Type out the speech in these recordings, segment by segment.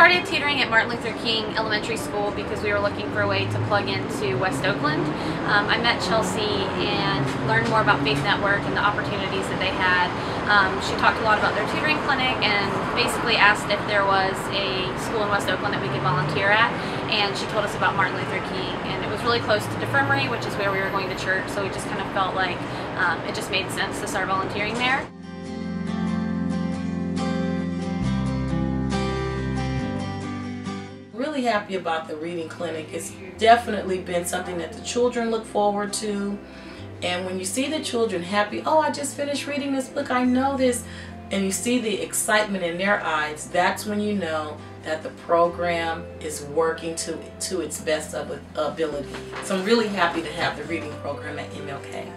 started tutoring at Martin Luther King Elementary School because we were looking for a way to plug into West Oakland. I met Chelsea and learned more about Faith Network and the opportunities that they had. She talked a lot about their tutoring clinic and basically asked if there was a school in West Oakland that we could volunteer at, and she told us about Martin Luther King, and it was really close to Defirmary, which is where we were going to church, so we just kind of felt like it just made sense to start volunteering there. Really happy about the reading clinic. It's definitely been something that the children look forward to, and when you see the children happy, oh, I just finished reading this book, I know this, and you see the excitement in their eyes, that's when you know that the program is working to its best of ability. So I'm really happy to have the reading program at MLK.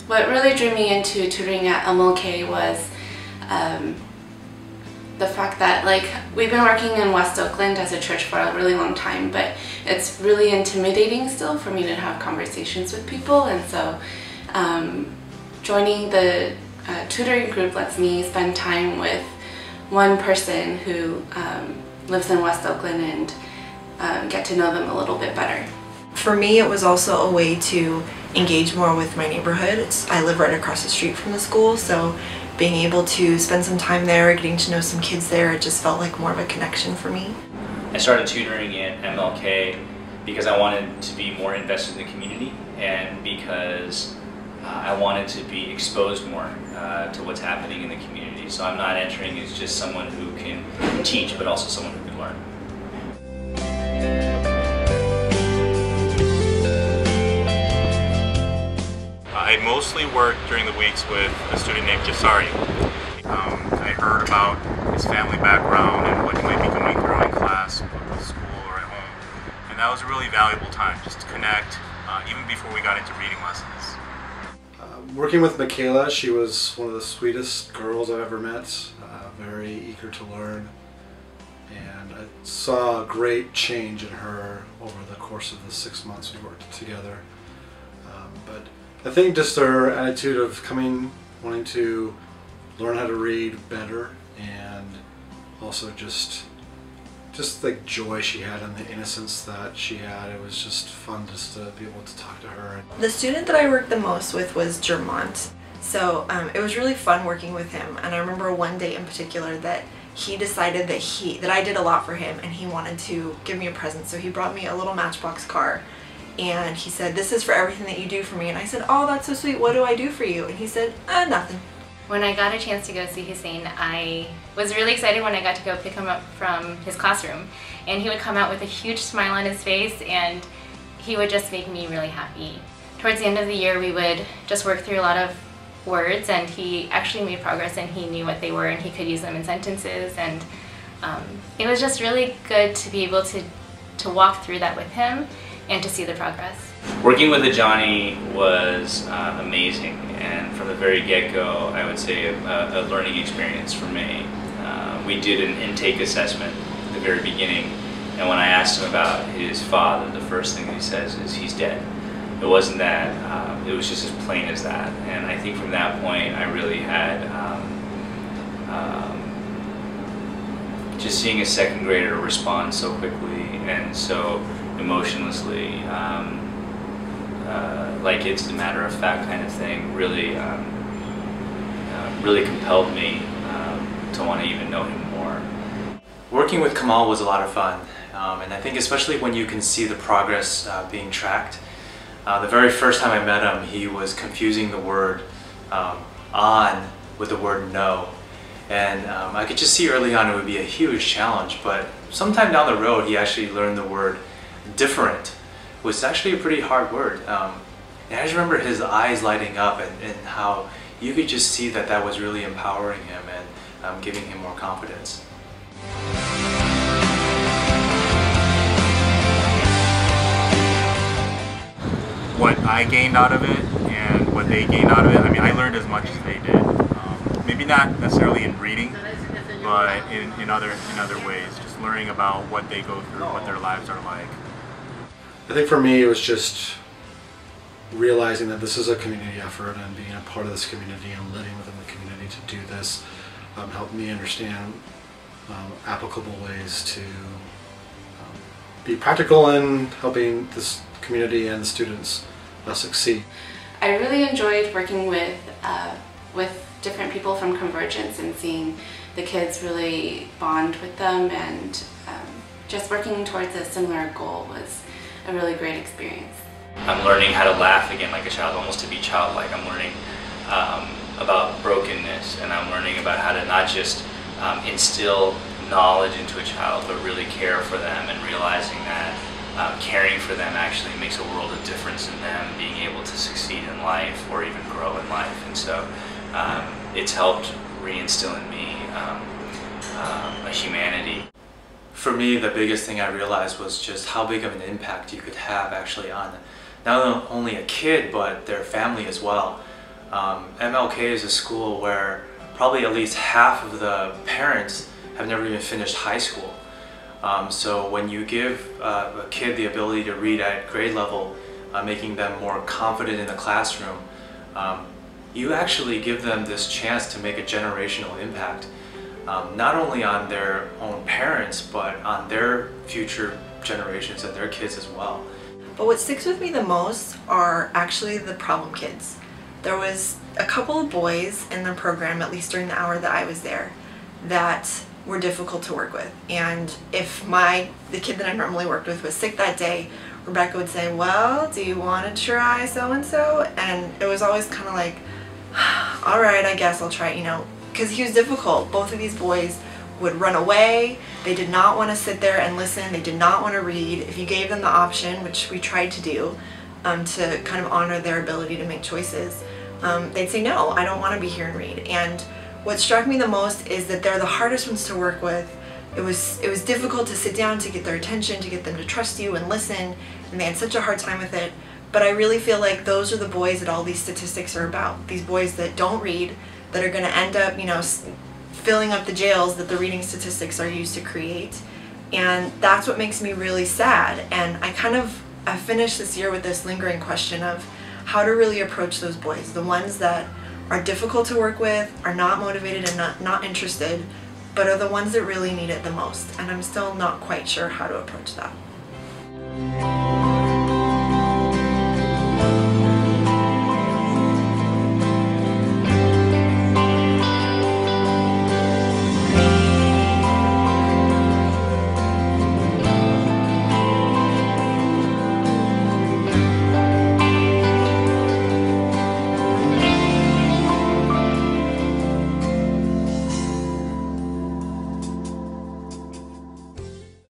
What really drew me into tutoring at MLK was the fact that, like, we've been working in West Oakland as a church for a really long time, but it's really intimidating still for me to have conversations with people, and so joining the tutoring group lets me spend time with one person who lives in West Oakland and get to know them a little bit better. For me, it was also a way to engage more with my neighborhood. I live right across the street from the school, so being able to spend some time there, getting to know some kids there, it just felt like more of a connection for me. I started tutoring at MLK because I wanted to be more invested in the community, and because I wanted to be exposed more to what's happening in the community. So I'm not entering as just someone who can teach, but also someone who can learn. I mostly worked during the weeks with a student named Jasari. I heard about his family background and what he might be going through in class, at school, or at home. And that was a really valuable time just to connect, even before we got into reading lessons. Working with Michaela, she was one of the sweetest girls I've ever met, very eager to learn. And I saw a great change in her over the course of the 6 months we worked together. But I think just her attitude of wanting to learn how to read better, and also just like joy she had and the innocence that she had. It was just fun just to be able to talk to her. The student that I worked the most with was Jermont. So it was really fun working with him, and I remember one day in particular that he decided that I did a lot for him and he wanted to give me a present. So he brought me a little Matchbox car. And he said, "This is for everything that you do for me." And I said, "Oh, that's so sweet. What do I do for you?" And he said, "Nothing." When I got a chance to go see Hussein, I was really excited when I got to go pick him up from his classroom. And he would come out with a huge smile on his face, and he would just make me really happy. Towards the end of the year, we would just work through a lot of words, and he actually made progress, and he knew what they were, and he could use them in sentences. And it was just really good to be able to walk through that with him and to see the progress. Working with Johnny was amazing, and from the very get-go, I would say a learning experience for me. We did an intake assessment at the very beginning, and when I asked him about his father, the first thing he says is, "He's dead." It wasn't that, it was just as plain as that, and I think from that point I really had just seeing a second grader respond so quickly and so emotionlessly, like it's a matter of fact kind of thing, really really compelled me to want to even know him more. Working with Kamal was a lot of fun, and I think especially when you can see the progress being tracked. The very first time I met him, he was confusing the word on with the word no. And I could just see early on it would be a huge challenge, but sometime down the road he actually learned the word different, which is actually a pretty hard word. And I just remember his eyes lighting up, and how you could just see that that was really empowering him and giving him more confidence. What I gained out of it and what they gained out of it, I mean, I learned as much as they did. Maybe not necessarily in reading, but in other ways, just learning about what they go through, what their lives are like. I think for me it was just realizing that this is a community effort, and being a part of this community and living within the community to do this helped me understand applicable ways to be practical in helping this community and the students succeed. I really enjoyed working with different people from Convergence and seeing the kids really bond with them, and just working towards a similar goal was a really great experience. I'm learning how to laugh again like a child, almost to be childlike. I'm learning about brokenness, and I'm learning about how to not just instill knowledge into a child, but really care for them, and realizing that caring for them actually makes a world of difference in them being able to succeed in life or even grow in life. And so it's helped reinstill in me a humanity. For me, the biggest thing I realized was just how big of an impact you could have actually on not only a kid, but their family as well. MLK is a school where probably at least half of the parents have never even finished high school. So when you give a kid the ability to read at grade level, making them more confident in the classroom, you actually give them this chance to make a generational impact, not only on their own parents, but on their future generations and their kids as well. But what sticks with me the most are actually the problem kids. There was a couple of boys in the program, at least during the hour that I was there, that were difficult to work with. And if the kid that I normally worked with was sick that day, Rebecca would say, well, do you want to try so-and-so? And it was always kind of like, all right, I guess I'll try, because he was difficult. Both of these boys would run away. They did not want to sit there and listen. They did not want to read. If you gave them the option, which we tried to do, to kind of honor their ability to make choices, they'd say, no, I don't want to be here and read. And what struck me the most is that they're the hardest ones to work with. It was difficult to sit down, to get their attention, to get them to trust you and listen, and they had such a hard time with it. But I really feel like those are the boys that all these statistics are about. These boys that don't read, that are going to end up, filling up the jails that the reading statistics are used to create. And that's what makes me really sad. And I finished this year with this lingering question of how to really approach those boys, the ones that are difficult to work with, are not motivated and not interested, but are the ones that really need it the most. And I'm still not quite sure how to approach that.